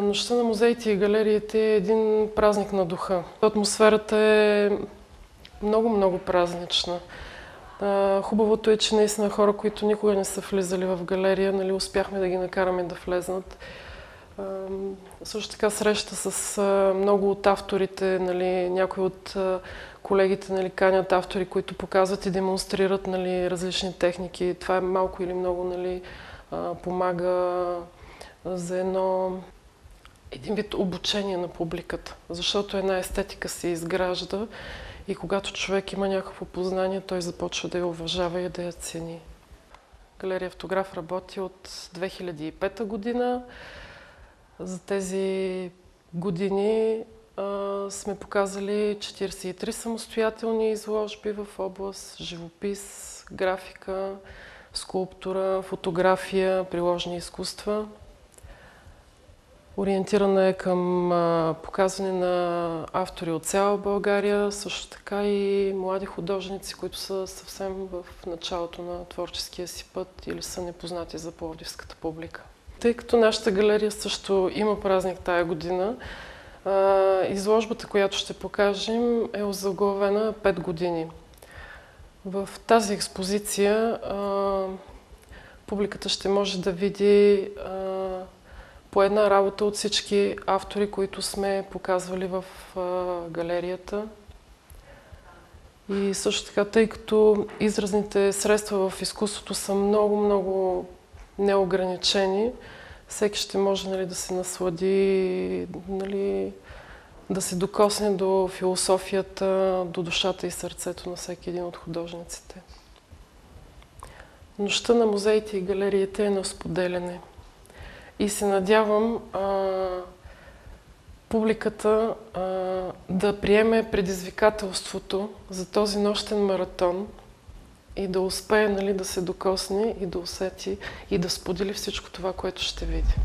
Нощта на музеите и галериите е един празник на духа. Атмосферата е много празнична. Хубавото е, че наистина хора, които никога не са влизали в галерия, успяхме да ги накараме да влезнат. Също така среща с много от авторите, някои от колегите канят автори, които показват и демонстрират различни техники. Това е малко или много помага за един вид обучение на публиката, защото една естетика се изгражда и когато човек има някакво познание, той започва да я уважава и да я цени. Галерия Автограф работи от 2005 година. За тези години сме показали 43 самостоятелни изложби в област живопис, графика, скулптура, фотография, приложни изкуства. Ориентирана е към показване на автори от цяла България, също така и млади художници, които са съвсем в началото на творческия си път или са непознати за пловдивската публика. Тъй като нашата галерия също има празник тая година, изложбата, която ще покажем, е озаглавена 5 години. В тази експозиция публиката ще може да види по една работа от всички автори, които сме показвали в галерията. И също така, тъй като изразните средства в изкуството са много неограничени, всеки ще може да се наслади, да се докосне до философията, до душата и сърцето на всеки един от художниците. Нощта на музеите и галериите е на споделяне. И се надявам публиката да приеме предизвикателството за този нощен маратон и да успее да се докосне и да усети и да сподели всичко това, което ще види.